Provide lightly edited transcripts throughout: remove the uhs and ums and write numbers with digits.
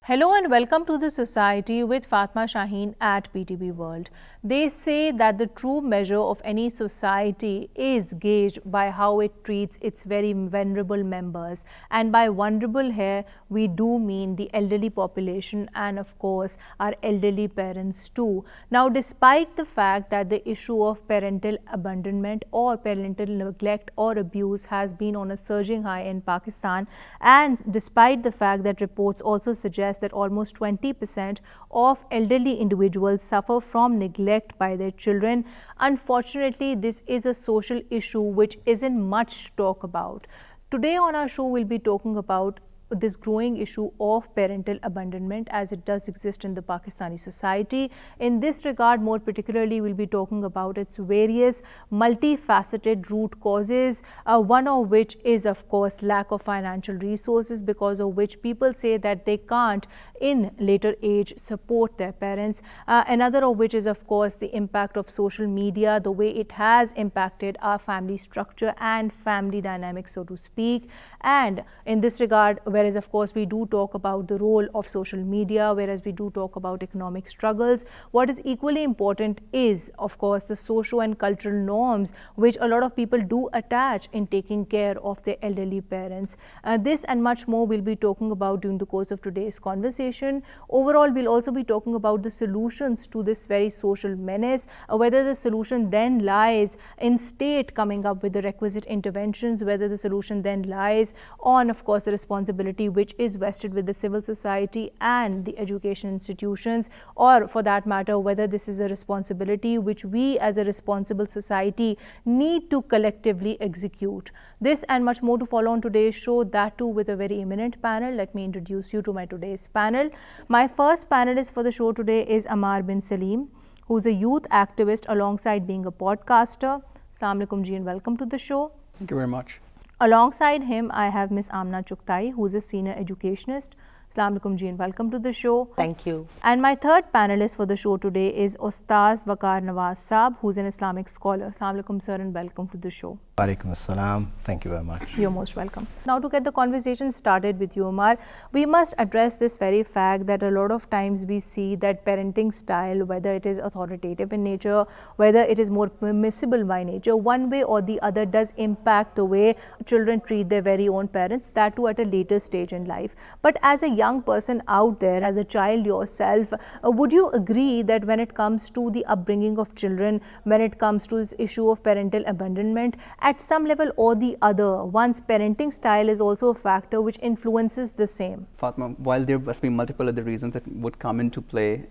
Hello and welcome to the Society with Fatma Shaheen at PTB World. They say that the true measure of any society is gauged by how it treats its very vulnerable members. And by vulnerable here, we do mean the elderly population and of course our elderly parents too. Now, despite the fact that the issue of parental abandonment or parental neglect or abuse has been on a surging high in Pakistan, and despite the fact that reports also suggest that almost 20% of elderly individuals suffer from neglect by their children. Unfortunately, this is a social issue which isn't much talked about. Today on our show, we'll be talking about this growing issue of parental abandonment as it does exist in the Pakistani society. In this regard, more particularly, we'll be talking about its various multifaceted root causes, one of which is of course lack of financial resources, because of which people say that they can't in later age support their parents. Another of which is of course the impact of social media, the way it has impacted our family structure and family dynamics, so to speak. And in this regard, whereas of course we do talk about the role of social media, whereas we do talk about economic struggles, what is equally important is of course the socio and cultural norms which a lot of people do attach in taking care of their elderly parents. This and much more we'll be talking about during the course of today's conversation. Overall, we'll also be talking about the solutions to this very social menace, whether the solution then lies in state coming up with the requisite interventions, whether the solution then lies on of course the responsibility which is vested with the civil society and the education institutions, or for that matter whether this is a responsibility which we as a responsible society need to collectively execute. This and much more to follow on today's show, that too with a very eminent panel. Let me introduce you to my today's panel. My first panelist for the show today is Ammar bin Salim, who's a youth activist alongside being a podcaster. Assalamu alaikum ji and welcome to the show. Thank you very much. Alongside him, I have Ms. Amna Chuktai, who is a senior educationist. Assalamu alaikum ji and welcome to the show. Thank you. And my third panelist for the show today is Ustaz Waqar Nawaz Saab, who is an Islamic scholar. Assalamu alaikum sir and welcome to the show. Walaikum assalam. Thank you very much. You're most welcome. Now, to get the conversation started with you, Ammar, we must address this very fact that a lot of times we see that parenting style, whether it is authoritative in nature, whether it is more permissible by nature, one way or the other does impact the way children treat their very own parents, that too at a later stage in life. But as a young person out there, as a child yourself, would you agree that when it comes to the upbringing of children, when it comes to this issue of parental abandonment, at some level or the other, one's parenting style is also a factor which influences the same? Fatma, while there must be multiple other reasons that would come into play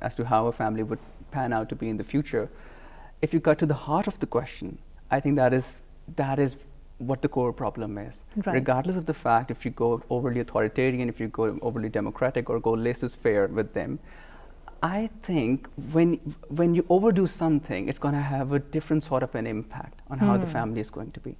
as to how a family would pan out to be in the future, if you cut to the heart of the question, I think that is what the core problem is. Right. Regardless of the fact if you go overly authoritarian, if you go overly democratic or go laissez-faire with them, I think when you overdo something, it's going to have a different sort of an impact on how the family is going to be.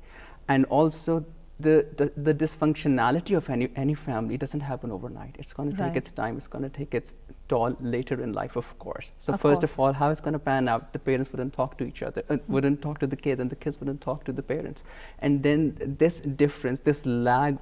And also the dysfunctionality of any family doesn't happen overnight. It's going to take its time. It's going to take its toll later in life, of course. So first of all, how it's going to pan out, the parents wouldn't talk to each other, wouldn't talk to the kids, and the kids wouldn't talk to the parents. And then this difference, this lag,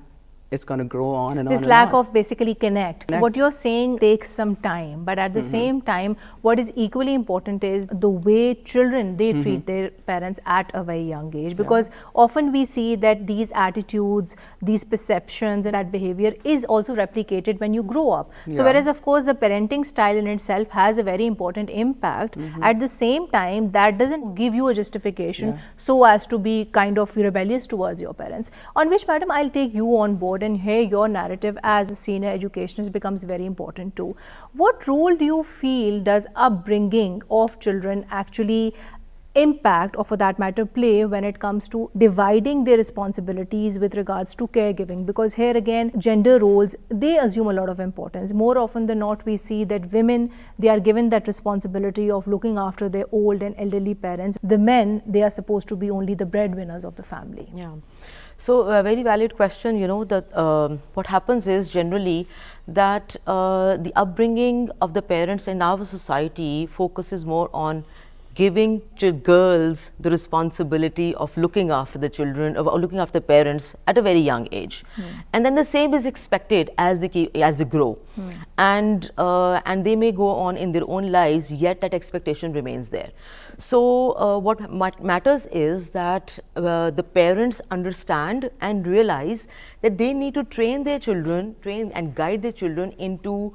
it's going to grow on and on. This lack of basically connect. What you're saying takes some time, but at the same time, what is equally important is the way children, they treat their parents at a very young age, because often we see that these attitudes, these perceptions and that behavior is also replicated when you grow up. So whereas of course the parenting style in itself has a very important impact, at the same time that doesn't give you a justification so as to be kind of rebellious towards your parents. On which, madam, I'll take you on board, and here your narrative as a senior educationist becomes very important too. What role do you feel does upbringing of children actually impact, or for that matter play, when it comes to dividing their responsibilities with regards to caregiving? Because here again, gender roles, they assume a lot of importance. More often than not, we see that women, they are given that responsibility of looking after their old and elderly parents. The men, they are supposed to be only the breadwinners of the family. Yeah. So a very valid question. You know, that what happens is generally that the upbringing of the parents in our society focuses more on giving to girls the responsibility of looking after the children, of looking after parents at a very young age, and then the same is expected as they grow, and they may go on in their own lives, yet that expectation remains there. So what matters is that the parents understand and realize that they need to train and guide their children into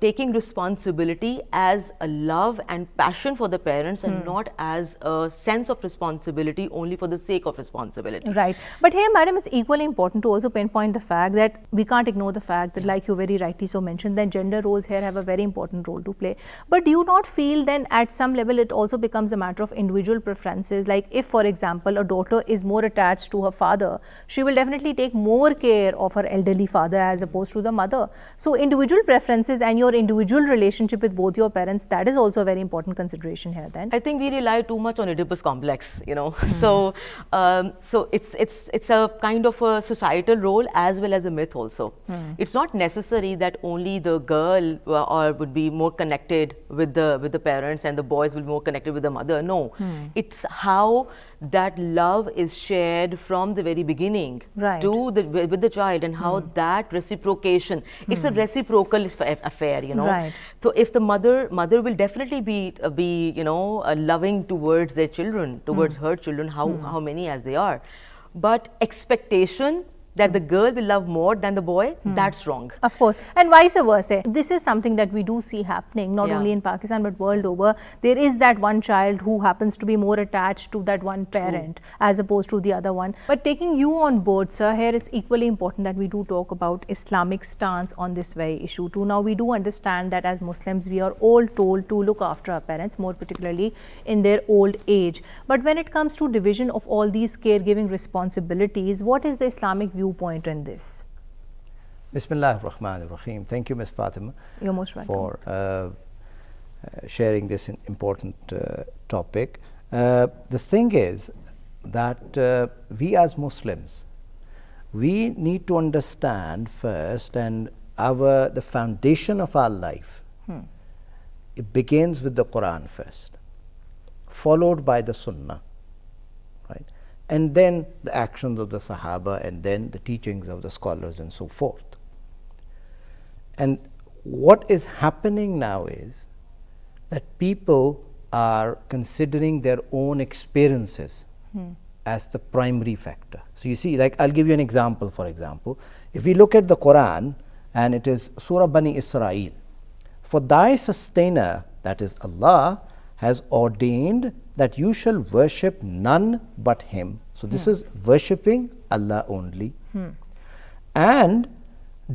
taking responsibility as a love and passion for the parents, and not as a sense of responsibility only for the sake of responsibility. Right. But here, madam, it's equally important to also pinpoint the fact that we can't ignore the fact that, like you very rightly so mentioned, that gender roles here have a very important role to play. But do you not feel then at some level it also becomes a matter of individual preferences? Like if, for example, a daughter is more attached to her father, she will definitely take more care of her elderly father as opposed to the mother. So individual preferences and your individual relationship with both your parents, that is also a very important consideration here then. I think we rely too much on Oedipus complex, you know. So it's a kind of a societal role as well as a myth also. It's not necessary that only the girl would be more connected with the parents and the boys will be more connected with the mother. No, it's how that love is shared from the very beginning with the child, and how that reciprocation, it's a reciprocal affair, you know. Right. So if the mother will definitely be you know, loving towards their children, towards her children, how many as they are, but expectation that the girl will love more than the boy, that's wrong. Of course, and vice versa. This is something that we do see happening not only in Pakistan but world over. There is that one child who happens to be more attached to that one parent as opposed to the other one. But taking you on board, sir, here it's equally important that we do talk about Islamic stance on this very issue too. Now we do understand that as Muslims we are all told to look after our parents, more particularly in their old age. But when it comes to division of all these caregiving responsibilities, what is the Islamic viewpoint in this? Bismillah ar-Rahman ar-Rahim. Thank you, Ms. Fatima. You're most welcome. For sharing this important topic. The thing is that we as Muslims, we need to understand first, and the foundation of our life, it begins with the Quran first, followed by the Sunnah, right? And then the actions of the Sahaba, and then the teachings of the scholars and so forth. And what is happening now is that people are considering their own experiences as the primary factor. So you see, like I'll give you an example. For example, if we look at the Quran, and it is Surah Bani Israel, for thy sustainer, that is Allah, has ordained that you shall worship none but him. So this is worshipping Allah only. And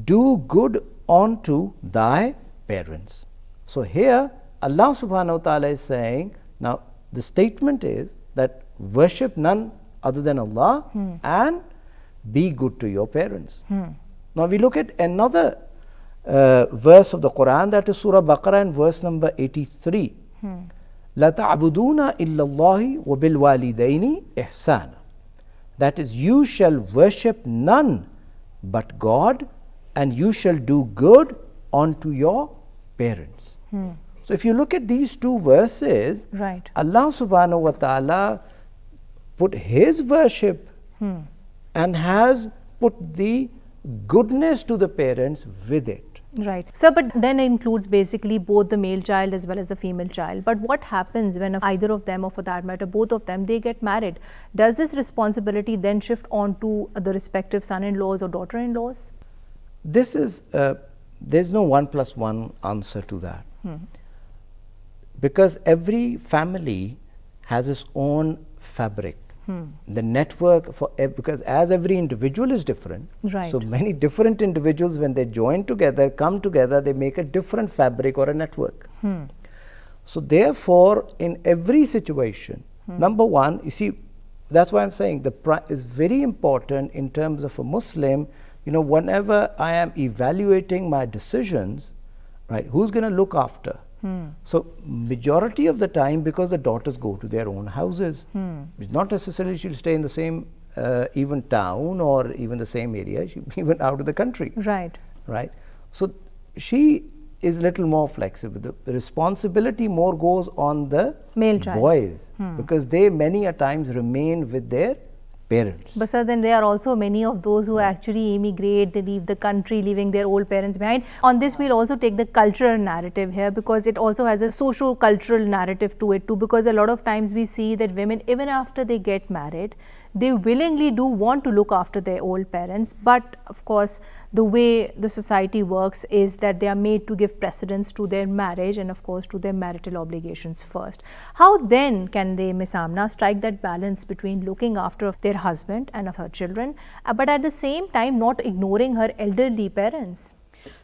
do good unto thy parents. So here Allah subhanahu wa ta'ala is saying, now the statement is that worship none other than Allah and be good to your parents. Now we look at another verse of the Quran, that is Surah Baqarah and verse number 83. La ta'buduna illa Allahi wa bil walidaini ihsana. That is, you shall worship none but God, and you shall do good unto your parents. So if you look at these two verses, Allah subhanahu wa ta'ala put his worship and has put the goodness to the parents with it. Right. So, but then it includes basically both the male child as well as the female child. But what happens when either of them, or for that matter both of them, they get married? Does this responsibility then shift on to the respective son-in-laws or daughter-in-laws? This is, there's no 1 + 1 answer to that. Because every family has its own fabric. The network because as every individual is different, so many different individuals, when they join together, come together, they make a different fabric or a network. So therefore, in every situation, number one, you see, that's why I'm saying is very important in terms of a Muslim. You know, whenever I am evaluating my decisions, right, who's going to look after? So majority of the time, because the daughters go to their own houses, it's not necessarily she'll stay in the same even town or even the same area, she'll be even out of the country. Right. So she is a little more flexible. The responsibility more goes on the Male child. boys, because they many a times remain with their parents. But sir, then there are also many of those who actually emigrate, they leave the country, leaving their old parents behind. On this, we'll also take the cultural narrative here, because it also has a socio-cultural narrative to it too, because a lot of times we see that women, even after they get married, they willingly do want to look after their old parents, but of course the way the society works is that they are made to give precedence to their marriage and of course to their marital obligations first. How then can they, Ms. Amna, strike that balance between looking after their husband and of her children, but at the same time not ignoring her elderly parents?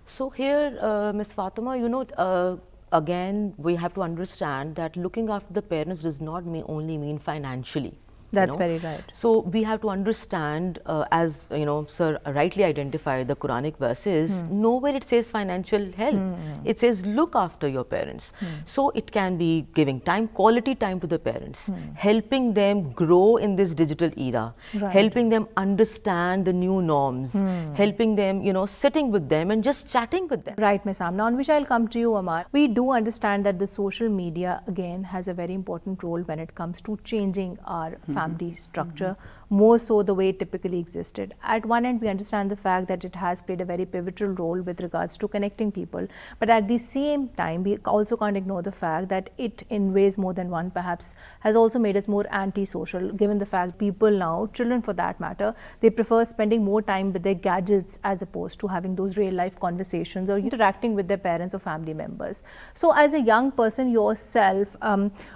So here, Ms. Fatima, you know, again, we have to understand that looking after the parents does not only mean financially. That's very right. So we have to understand, as you know, sir rightly identified the Quranic verses, nowhere it says financial help. It says look after your parents. So it can be giving time, quality time to the parents, helping them grow in this digital era, helping them understand the new norms, helping them, you know, sitting with them and just chatting with them. Right, Ms. Amna, on which I'll come to you, Amar. We do understand that the social media again has a very important role when it comes to changing our family structure, more so the way it typically existed. At one end, we understand the fact that it has played a very pivotal role with regards to connecting people, but at the same time, we also can't ignore the fact that it, in ways more than one perhaps, has also made us more antisocial, given the fact people now, children for that matter, they prefer spending more time with their gadgets as opposed to having those real life conversations or interacting with their parents or family members. So as a young person yourself,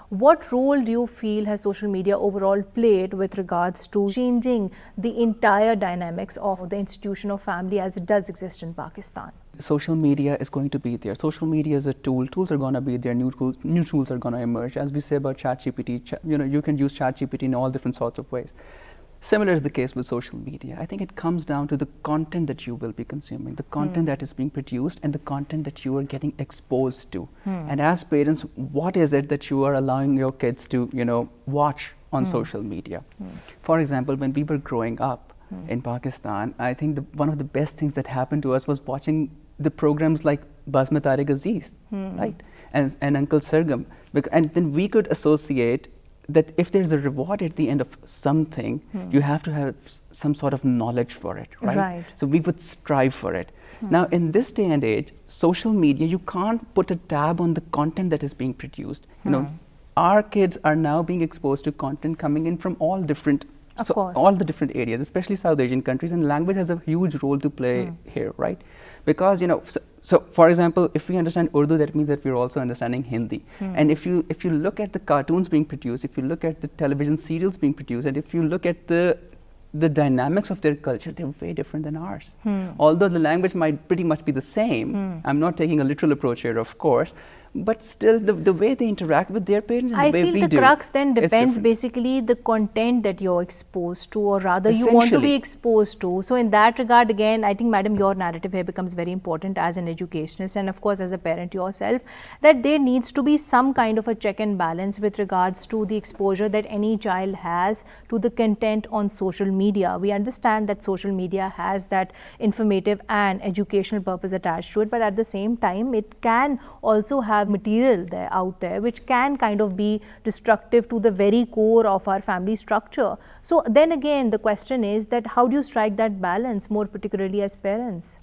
what role do you feel has social media overall played with regards to changing the entire dynamics of the institution of family as it does exist in Pakistan? Social media is going to be there. Social media is a tool. Tools are going to be there. New tools are going to emerge. As we say about ChatGPT, you know, you can use ChatGPT in all different sorts of ways. Similar is the case with social media. I think it comes down to the content that you will be consuming, the content that is being produced and the content that you are getting exposed to. And as parents, what is it that you are allowing your kids to, you know, watch on social media? For example, when we were growing up in Pakistan, I think one of the best things that happened to us was watching the programs like Basma Tariq Aziz, right? And Uncle Sargam. And then we could associate that if there's a reward at the end of something, you have to have some sort of knowledge for it, right? So we would strive for it. Now, in this day and age, social media, you can't put a tab on the content that is being produced. You know, our kids are now being exposed to content coming in from all different, all the different areas, especially South Asian countries, and language has a huge role to play here, right? Because, you know, so for example, if we understand Urdu, that means that we're also understanding Hindi. And if you look at the cartoons being produced, if you look at the television serials being produced, and if you look at the dynamics of their culture, they're way different than ours. Although the language might pretty much be the same, I'm not taking a literal approach here, of course, but still the way they interact with their parents and the way we do. I feel the crux then depends basically the content that you're exposed to, or rather you want to be exposed to. So in that regard, again, I think, madam, your narrative here becomes very important as an educationist and of course as a parent yourself, that there needs to be some kind of a check and balance with regards to the exposure that any child has to the content on social media. We understand that social media has that informative and educational purpose attached to it, but at the same time, it can also have material out there which can kind of be destructive to the very core of our family structure. So then again, the question is that how do you strike that balance, more particularly as parents?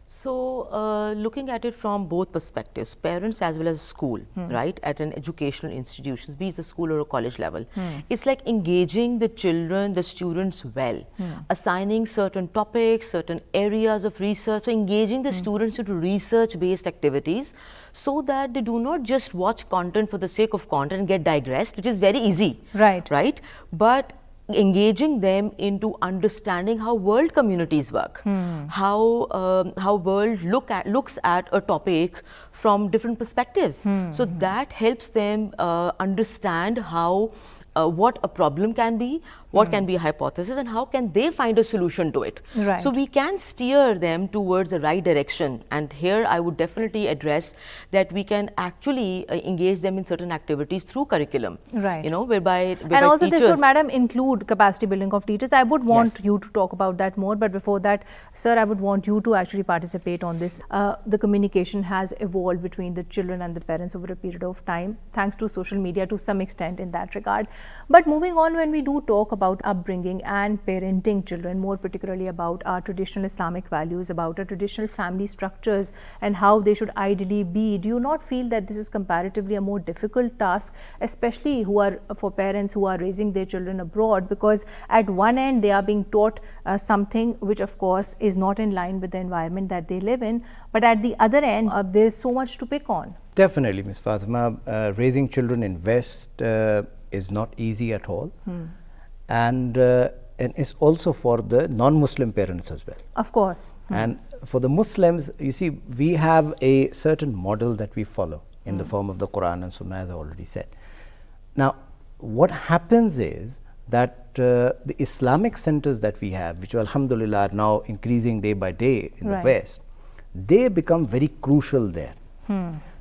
So, looking at it from both perspectives, parents as well as school, right, at an educational institution, be it the school or a college level, it's like engaging the children, the students well, assigning certain topics, certain areas of research, so engaging the students into research-based activities so that they do not just watch content for the sake of content and get digressed, which is very easy, right? But engaging them into understanding how world communities work, how world looks at a topic from different perspectives. So that helps them understand how what a problem can be, what can be a hypothesis, and how can they find a solution to it. Right. So we can steer them towards the right direction, and here I would definitely address that we can actually engage them in certain activities through curriculum. Right. Whereby and also teachers, this would, madam, include capacity building of teachers. I would want Yes. you to talk about that more, but before that, sir, I would want you to actually participate on this. The communication has evolved between the children and the parents over a period of time, thanks to social media to some extent in that regard. But moving on, when we do talk about upbringing and parenting children, more particularly about our traditional Islamic values, about our traditional family structures and how they should ideally be, do you not feel that this is comparatively a more difficult task, especially for parents who are raising their children abroad, because at one end they are being taught something which of course is not in line with the environment that they live in, but at the other end there is so much to pick on. Definitely, Ms. Fatima, raising children in West is not easy at all, and it's also for the non-Muslim parents as well. Of course. And for the Muslims, you see, we have a certain model that we follow in the form of the Quran and Sunnah, as I already said. Now, what happens is that the Islamic centers that we have, which alhamdulillah are now increasing day by day in the West, they become very crucial there.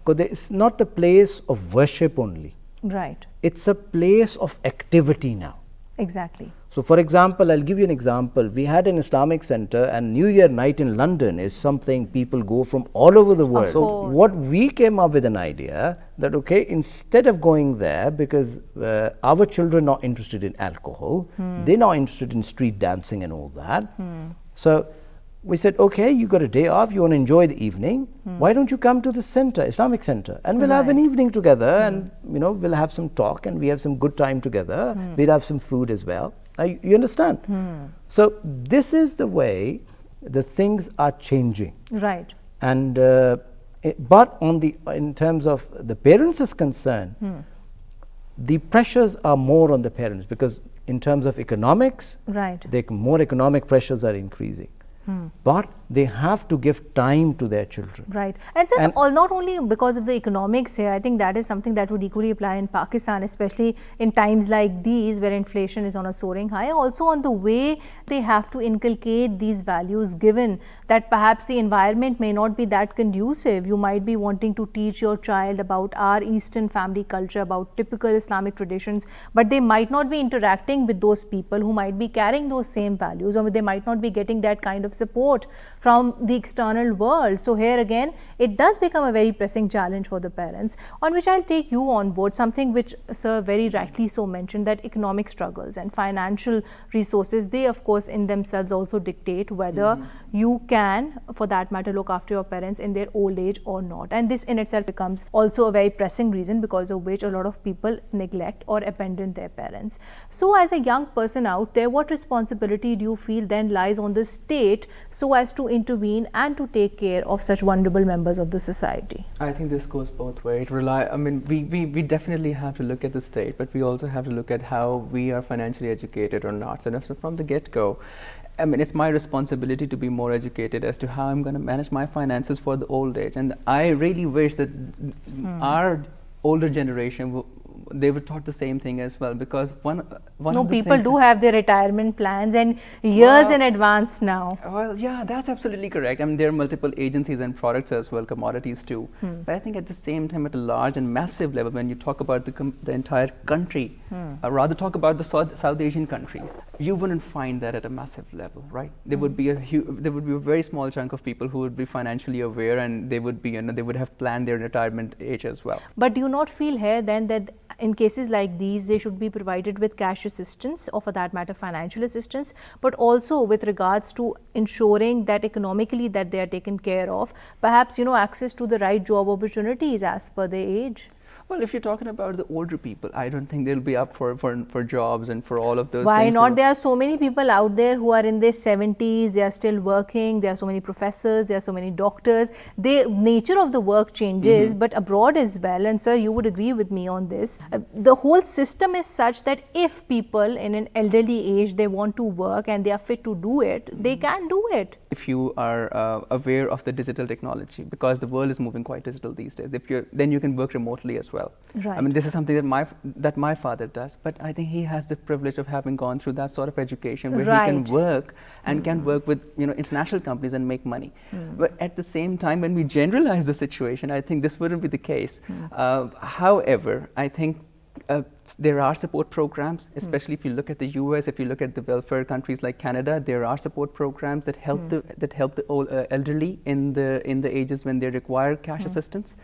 Because it's not a place of worship only. Right. It's a place of activity now. Exactly. So, for example, I'll give you an example. We had an Islamic center, and New Year night in London is something people go from all over the world. So, what we came up with an idea that, okay, instead of going there, because our children are not interested in alcohol, they're not interested in street dancing and all that. So, we said, okay, you got a day off, you want to enjoy the evening, why don't you come to the center, Islamic center, and we'll have an evening together, and we'll have some talk, and we have some good time together. We'll have some food as well. You understand? So this is the way the things are changing. Right. And but in terms of the parents is concerned, the pressures are more on the parents, because in terms of economics, more economic pressures are increasing. But they have to give time to their children. Right. And sir, not only because of the economics here, I think that is something that would equally apply in Pakistan, especially in times like these where inflation is on a soaring high, also on the way they have to inculcate these values, given that perhaps the environment may not be that conducive. You might be wanting to teach your child about our Eastern family culture, about typical Islamic traditions, but they might not be interacting with those people who might be carrying those same values, or they might not be getting that kind of support from the external world. So here again, it does become a very pressing challenge for the parents, on which I'll take you on board, something which sir very rightly so mentioned, that economic struggles and financial resources, they of course in themselves also dictate whether you can, for that matter, look after your parents in their old age or not. And this in itself becomes also a very pressing reason because of which a lot of people neglect or abandon their parents. So as a young person out there, what responsibility do you feel then lies on the state so as to intervene and to take care of such vulnerable members of the society? I think this goes both ways. We definitely have to look at the state, but we also have to look at how we are financially educated or not. So from the get-go, it's my responsibility to be more educated as to how I'm going to manage my finances for the old age. And I really wish that our older generation they were taught the same thing as well, because one no, people do have their retirement plans and years in advance now. Well, yeah, that's absolutely correct. There are multiple agencies and products as well, commodities too. But I think at the same time, at a large and massive level, when you talk about the entire country, rather talk about the South Asian countries, you wouldn't find that at a massive level, right? There would be a very small chunk of people who would be financially aware, and they would be, they would have planned their retirement age as well. But do you not feel here then that in cases like these, they should be provided with cash assistance, or for that matter financial assistance, but also with regards to ensuring that economically that they are taken care of, perhaps access to the right job opportunities as per their age? Well, if you're talking about the older people, I don't think they'll be up for jobs and for all of those Why things. Why not? There are so many people out there who are in their 70s, they are still working, there are so many professors, there are so many doctors. The nature of the work changes, but abroad as well, and sir, you would agree with me on this. The whole system is such that if people in an elderly age, they want to work and they are fit to do it, they can do it. If you are aware of the digital technology, because the world is moving quite digital these days, then you can work remotely as well. Right. I mean, this is something that my father does, but I think he has the privilege of having gone through that sort of education where he can work and can work with international companies and make money. But at the same time, when we generalize the situation, I think this wouldn't be the case. However, I think there are support programs, especially if you look at the US, if you look at the welfare countries like Canada, there are support programs that help the elderly in the ages when they require cash assistance.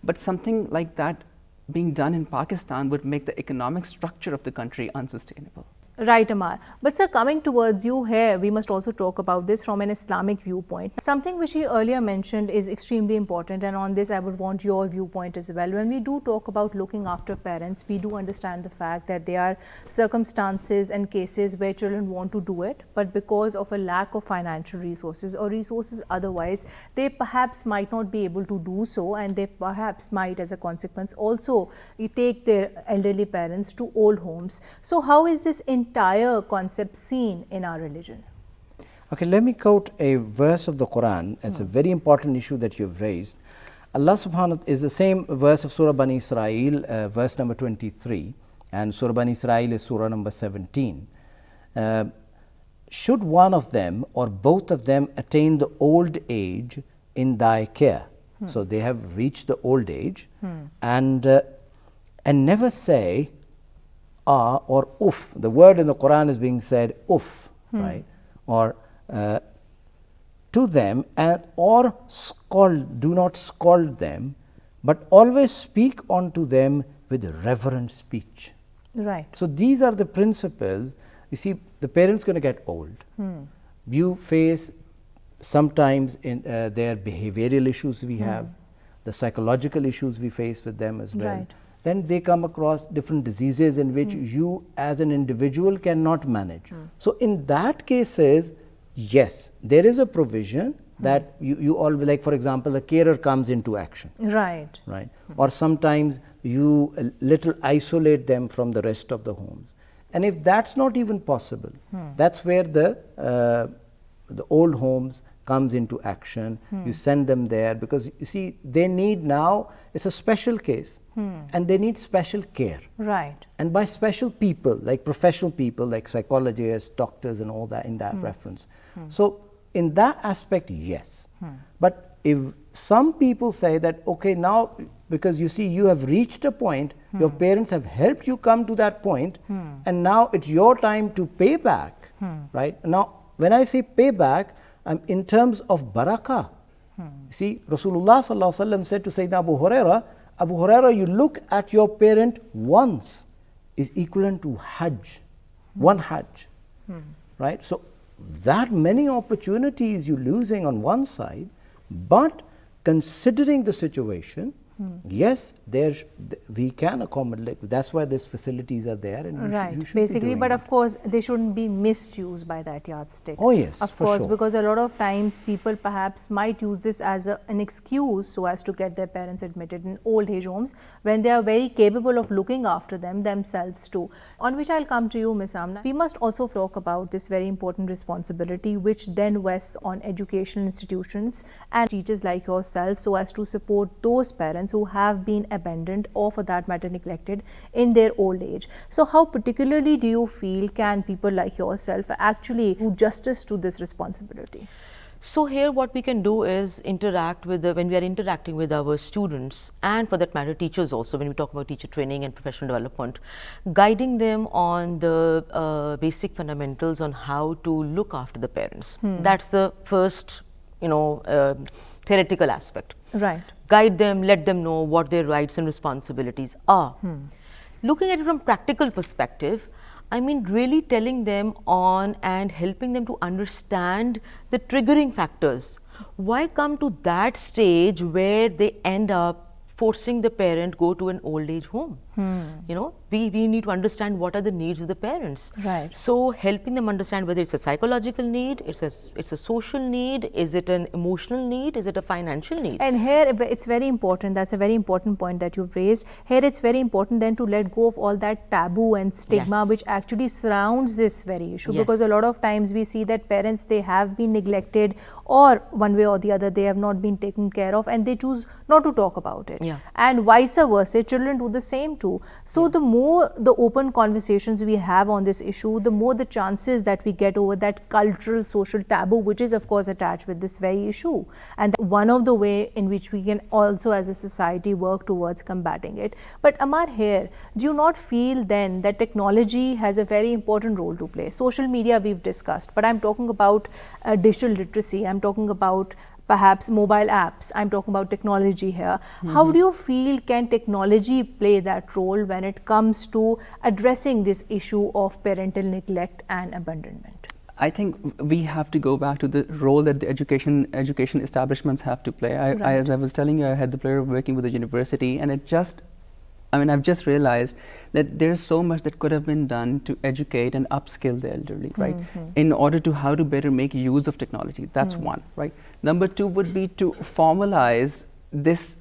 But something like that being done in Pakistan would make the economic structure of the country unsustainable. Right, Amar. But sir, coming towards you here, we must also talk about this from an Islamic viewpoint. Something which he earlier mentioned is extremely important, and on this I would want your viewpoint as well. When we do talk about looking after parents, we do understand the fact that there are circumstances and cases where children want to do it, but because of a lack of financial resources or resources otherwise, they perhaps might not be able to do so, and they perhaps might, as a consequence, also take their elderly parents to old homes. So how is this entire concept seen in our religion? Okay, let me quote a verse of the Quran. It's a very important issue that you've raised. Allah subhanahu is the same verse of Surah Bani Israel, verse number 23, and Surah Bani Israel is Surah number 17. Should one of them or both of them attain the old age in thy care, so they have reached the old age, and never say or uff. The word in the Quran is being said uff, right? Or to them, or scold, do not scold them, but always speak unto them with reverent speech. Right. So these are the principles. You see, the parent's going to get old. You face sometimes in their behavioral issues we have, the psychological issues we face with them as well. Right. Then they come across different diseases in which you as an individual cannot manage. So in that cases, yes, there is a provision that you all, like for example, a carer comes into action. Right. Right. Or sometimes you little isolate them from the rest of the homes. And if that's not even possible, that's where the old homes comes into action. You send them there because you see they need now, it's a special case and they need special care. Right. And by special people, like professional people, like psychologists, doctors and all that in that reference. So in that aspect, yes. But if some people say that, okay, now because you see you have reached a point, your parents have helped you come to that point, and now it's your time to pay back, right? Now, when I say pay back, in terms of barakah. See, Rasulullah sallallahu alaihi wasallam said to Sayyidina Abu Huraira, you look at your parent once is equivalent to Hajj, one Hajj, right? So that many opportunities you're losing on one side, but considering the situation, yes, we can accommodate. That's why these facilities are there, and you should basically. be doing But it. of course, they shouldn't be misused by that yardstick. Oh yes, of for course, sure. because a lot of times people perhaps might use this as an excuse so as to get their parents admitted in old age homes when they are very capable of looking after them themselves too. On which I'll come to you, Ms. Amna. We must also talk about this very important responsibility which then rests on educational institutions and teachers like yourself so as to support those parents who have been abandoned or for that matter neglected in their old age. So how particularly do you feel can people like yourself actually do justice to this responsibility? So here what we can do is interact with when we are interacting with our students, and for that matter teachers also, when we talk about teacher training and professional development, guiding them on the basic fundamentals on how to look after the parents. That's the first, theoretical aspect. Right. Guide them, let them know what their rights and responsibilities are. Looking at it from practical perspective, I mean really telling them on and helping them to understand the triggering factors. Why come to that stage where they end up forcing the parent go to an old age home? You know, we need to understand what are the needs of the parents. Right. So helping them understand whether it's a psychological need, it's a social need, is it an emotional need, is it a financial need? And here it's very important, that's a very important point that you've raised. Here it's very important then to let go of all that taboo and stigma Yes. which actually surrounds this very issue. Yes. Because a lot of times we see that parents, they have been neglected, or one way or the other they have not been taken care of, and they choose not to talk about it. Yeah. And vice versa, children do the same too. So the more the open conversations we have on this issue, the more the chances that we get over that cultural social taboo which is of course attached with this very issue. And one of the way in which we can also as a society work towards combating it. But Amar, here, do you not feel then that technology has a very important role to play? Social media we've discussed, but I'm talking about digital literacy, I'm talking about perhaps mobile apps, I'm talking about technology here. How do you feel can technology play that role when it comes to addressing this issue of parental neglect and abandonment? I think we have to go back to the role that the education establishments have to play. As I was telling you, I had the pleasure of working with a university, and I've just realized that there's so much that could have been done to educate and upskill the elderly, right? In order to how to better make use of technology. That's one, right? Number two would be to formalize this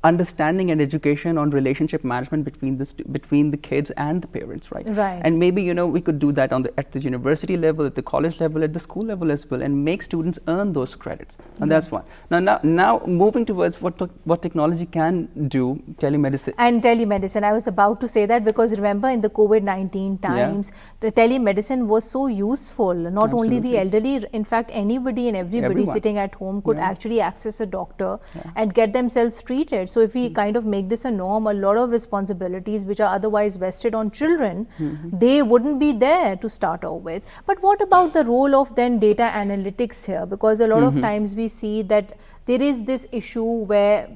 understanding and education on relationship management between the kids and the parents, right? Right. And maybe, you know, we could do that at the university level, at the college level, at the school level as well, and make students earn those credits. And that's one. Now moving towards what technology can do, telemedicine. And telemedicine, I was about to say that, because remember in the COVID-19 times, the telemedicine was so useful. Not only the elderly, in fact anybody and everybody sitting at home could actually access a doctor and get themselves treated. So if we kind of make this a norm, a lot of responsibilities which are otherwise vested on children, they wouldn't be there to start off with. But what about the role of then data analytics here? Because a lot of times we see that there is this issue where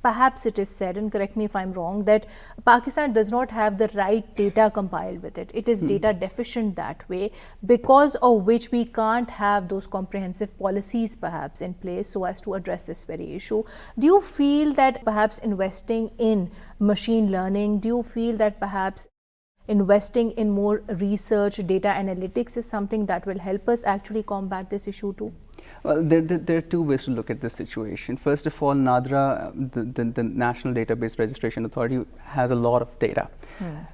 perhaps it is said, and correct me if I'm wrong, that Pakistan does not have the right data compiled with it. It is data deficient that way, because of which we can't have those comprehensive policies perhaps in place so as to address this very issue. Do you feel that perhaps investing in machine learning, do you feel that perhaps investing in more research, data analytics is something that will help us actually combat this issue too? Well, there are two ways to look at this situation. First of all, NADRA, the National Database Registration Authority, has a lot of data.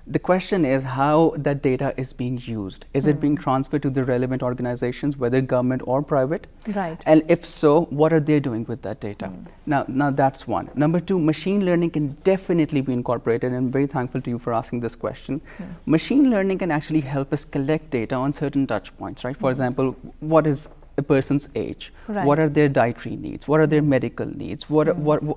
The question is how that data is being used. Is it being transferred to the relevant organizations, whether government or private? Right. And if so, what are they doing with that data? Now that's one. Number two, machine learning can definitely be incorporated, and I'm very thankful to you for asking this question. Machine learning can actually help us collect data on certain touch points, right? For example, what is a person's age, what are their dietary needs, what are their medical needs,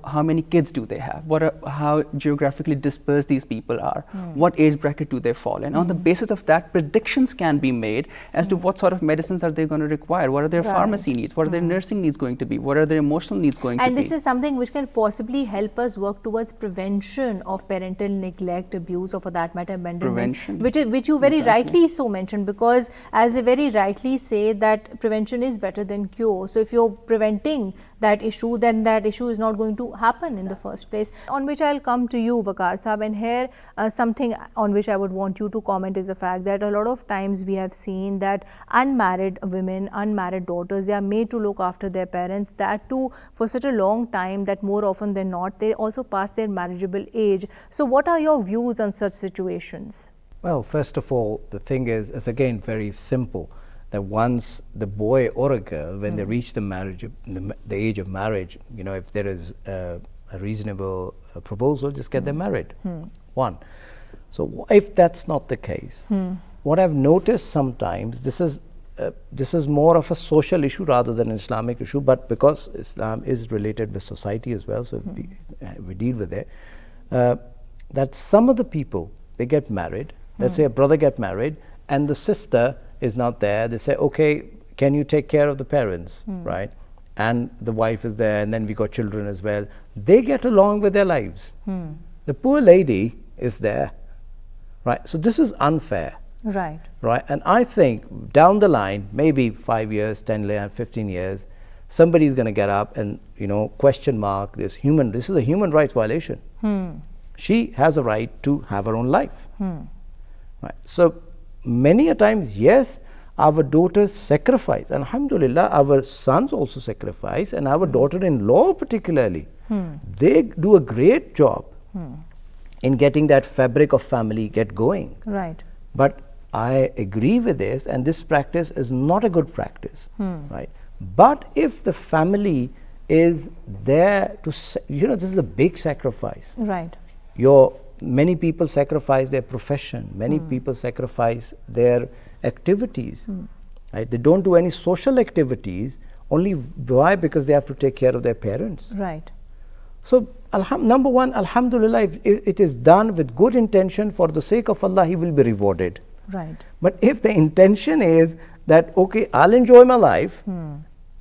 how many kids do they have, how geographically dispersed these people are, what age bracket do they fall in. On the basis of that, predictions can be made as to what sort of medicines are they going to require, what are their pharmacy needs, what are their nursing needs going to be, what are their emotional needs going to be. And this is something which can possibly help us work towards prevention of parental neglect, abuse, or for that matter abandonment, which you very rightly so mentioned, because as they very rightly say that prevention is better than cure. So if you're preventing that issue, then that issue is not going to happen in the first place. On which I'll come to you, Waqar Sahab, and here something on which I would want you to comment is the fact that a lot of times we have seen that unmarried women, unmarried daughters, they are made to look after their parents, that too for such a long time that more often than not they also pass their marriageable age. So what are your views on such situations? Well, first of all, the thing is again very simple, that once the boy or a girl, when they reach the age of marriage, you know, if there is a reasonable proposal, just get them married. One. So if that's not the case, what I've noticed sometimes, this is more of a social issue rather than an Islamic issue, but because Islam is related with society as well, so we deal with it, that some of the people, they get married, let's say a brother get married and the sister is not there. They say, okay, can you take care of the parents, right? And the wife is there, and then we got children as well. They get along with their lives. The poor lady is there, right? So this is unfair. Right. Right. And I think down the line, maybe 5 years, 10 years, 15 years, somebody's going to get up and, you know, question mark this is a human rights violation. She has a right to have her own life. Right. So many a times, yes, our daughters sacrifice. Alhamdulillah, our sons also sacrifice, and our daughter-in-law particularly, they do a great job in getting that fabric of family get going. Right. But I agree with this, and this practice is not a good practice, right? But if the family is there to, this is a big sacrifice. Right. Many people sacrifice their profession, many people sacrifice their activities, right? They don't do any social activities, only why? Because they have to take care of their parents. Right. So, number one, alhamdulillah, if it is done with good intention for the sake of Allah, he will be rewarded. Right. But if the intention is that, okay, I'll enjoy my life,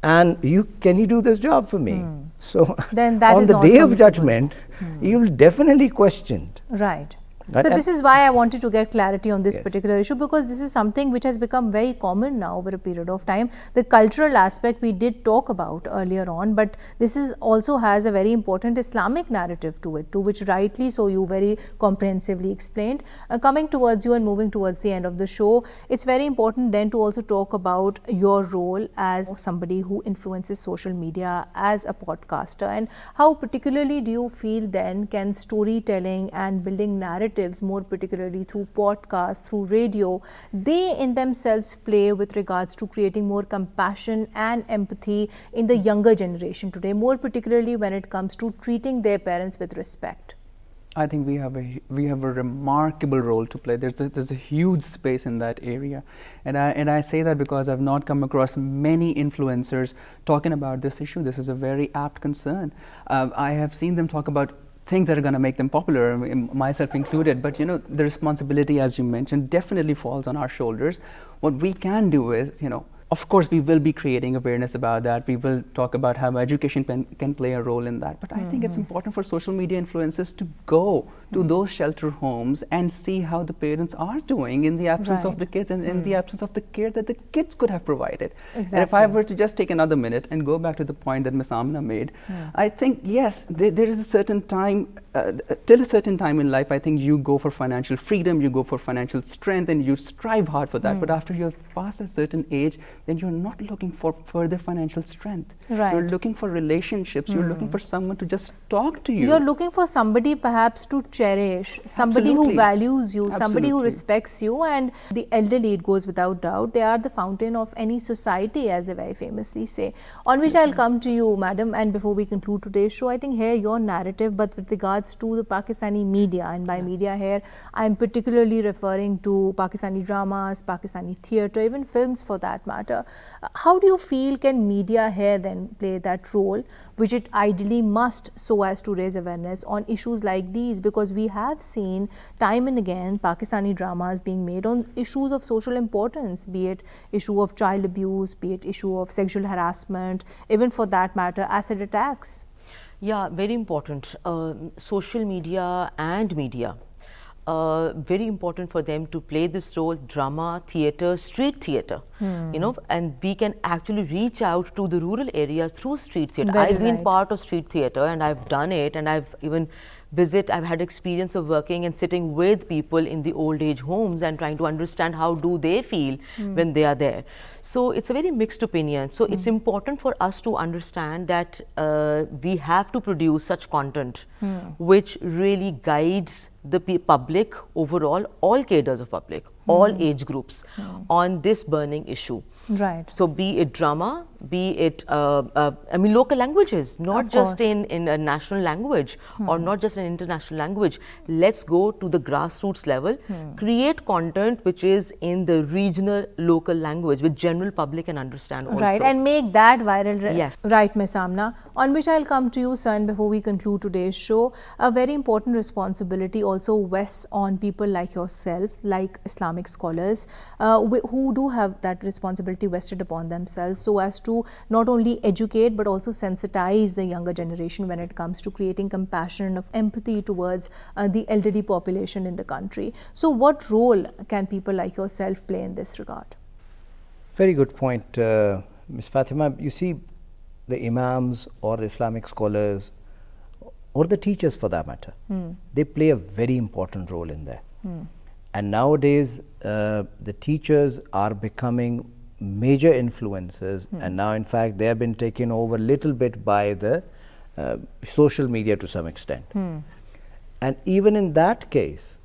and can you do this job for me? So, then that on is the not day of permissible. judgment, you will definitely question. Right. Right. So And- this is why I wanted to get clarity on this Yes. particular issue, because this is something which has become very common now over a period of time. The cultural aspect we did talk about earlier on, but this is also has a very important Islamic narrative to it too, which rightly so you very comprehensively explained. Coming towards you and moving towards the end of the show, it's very important then to also talk about your role as somebody who influences social media as a podcaster, and how particularly do you feel then can storytelling and building narratives, more particularly through podcasts, through radio, they in themselves play with regards to creating more compassion and empathy in the younger generation today, more particularly when it comes to treating their parents with respect? I think we have a remarkable role to play. There's a huge space in that area, and I say that because I've not come across many influencers talking about this issue. This is a very apt concern. I have seen them talk about things that are going to make them popular, myself included. But the responsibility, as you mentioned, definitely falls on our shoulders. What we can do is, of course, we will be creating awareness about that. We will talk about how education can play a role in that. But I think it's important for social media influencers to go to those shelter homes and see how the parents are doing in the absence of the kids and in the absence of the care that the kids could have provided. Exactly. And if I were to just take another minute and go back to the point that Ms. Amna made, I think, yes, there is a certain time, till a certain time in life, I think you go for financial freedom, you go for financial strength, and you strive hard for that. But after you've passed a certain age, then you're not looking for further financial strength. Right. You're looking for relationships. You're looking for someone to just talk to you. You're looking for somebody perhaps to cherish, somebody who Absolutely. values you, somebody who Absolutely. respects you, and the elderly, it goes without doubt, they are the fountain of any society, as they very famously say. On which I'll come to you, madam, and before we conclude today's show, I think here your narrative, but with regards to the Pakistani media, and by media here, I'm particularly referring to Pakistani dramas, Pakistani theatre, even films for that matter. How do you feel can media here then play that role, which it ideally must, so as to raise awareness on issues like these? Because we have seen time and again Pakistani dramas being made on issues of social importance, be it issue of child abuse, be it issue of sexual harassment, even for that matter acid attacks. Yeah, very important. Social media and media, very important for them to play this role, drama, theatre, street theatre, and we can actually reach out to the rural areas through street theatre. Very I've been right. part of street theatre and I've done it, and I've even I've had experience of working and sitting with people in the old age homes and trying to understand how do they feel when they are there. So it's a very mixed opinion. So it's important for us to understand that we have to produce such content which really guides the public overall, all cadres of public, all age groups on this burning issue. Right. So be it drama, be it local languages, not Of just course. in a national language or not just an international language. Let's go to the grassroots level, create content which is in the regional local language which general public can understand also. Right, and make that viral. Yes. Right, Ms. Amna. On which I'll come to you, son, before we conclude today's show. A very important responsibility also rests on people like yourself, like Islamic scholars, who do have that responsibility vested upon themselves, so as to not only educate but also sensitize the younger generation when it comes to creating compassion, of empathy towards the elderly population in the country. So what role can people like yourself play in this regard? Very good point, Ms. Fatima. You see, the imams or the Islamic scholars or the teachers for that matter, they play a very important role in there. And nowadays, the teachers are becoming major influencers, and now in fact they have been taken over a little bit by the social media to some extent. And even in that case,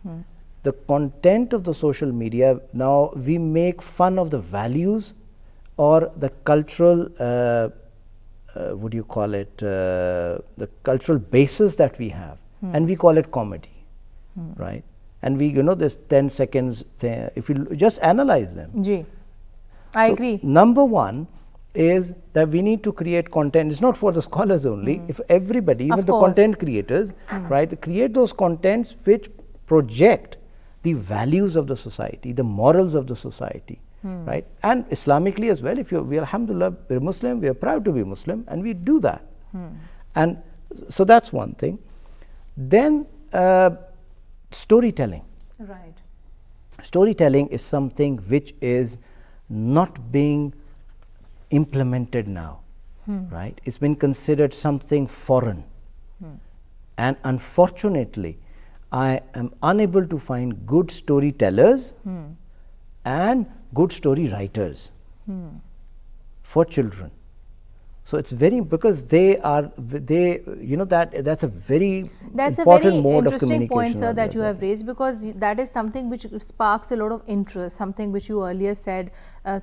the content of the social media, now we make fun of the values or the cultural, what do you call it, the cultural basis that we have, and we call it comedy, right? And we, you know, this 10 seconds, if you just analyze them. Ji, I agree. Number one is that we need to create content. It's not for the scholars only. If everybody, even the content creators, right, create those contents which project the values of the society, the morals of the society, right? And Islamically as well. If we alhamdulillah, we're Muslim, we are proud to be Muslim, and we do that. And so that's one thing. Then storytelling. Right. Storytelling is something which is not being implemented now, right? It's been considered something foreign. And unfortunately, I am unable to find good storytellers and good story writers for children. So it's very, because they, you know, that's a very important mode of communication. That's a very interesting point, sir, that you have raised, because that is something which sparks a lot of interest, something which you earlier said,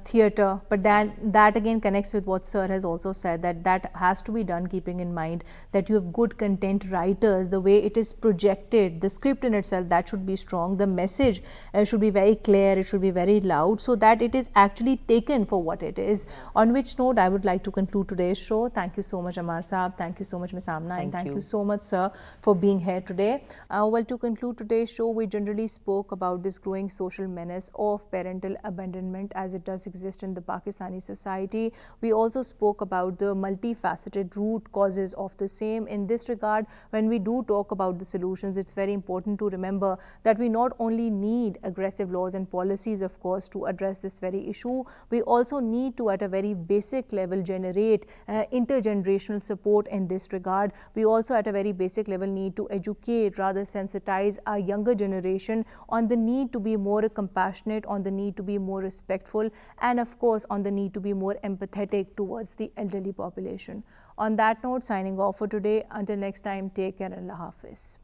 theatre, but then that again connects with what sir has also said, that has to be done keeping in mind that you have good content writers, the way it is projected, the script in itself, that should be strong, the message should be very clear, it should be very loud, so that it is actually taken for what it is. On which note, I would like to conclude today's show. Thank you so much, Ammar Saab. Thank you so much, Ms. Amna. And thank you so much, sir, for being here today. Well, to conclude today's show, we generally spoke about this growing social menace of parental abandonment as it does exist in the Pakistani society. We also spoke about the multifaceted root causes of the same. In this regard, when we do talk about the solutions, it's very important to remember that we not only need aggressive laws and policies, of course, to address this very issue, we also need to, at a very basic level, generate intergenerational support in this regard. We also, at a very basic level, need to educate, rather sensitize our younger generation on the need to be more compassionate, on the need to be more respectful, and of course on the need to be more empathetic towards the elderly population. On that note, signing off for today. Until next time, take care. Allah Hafiz.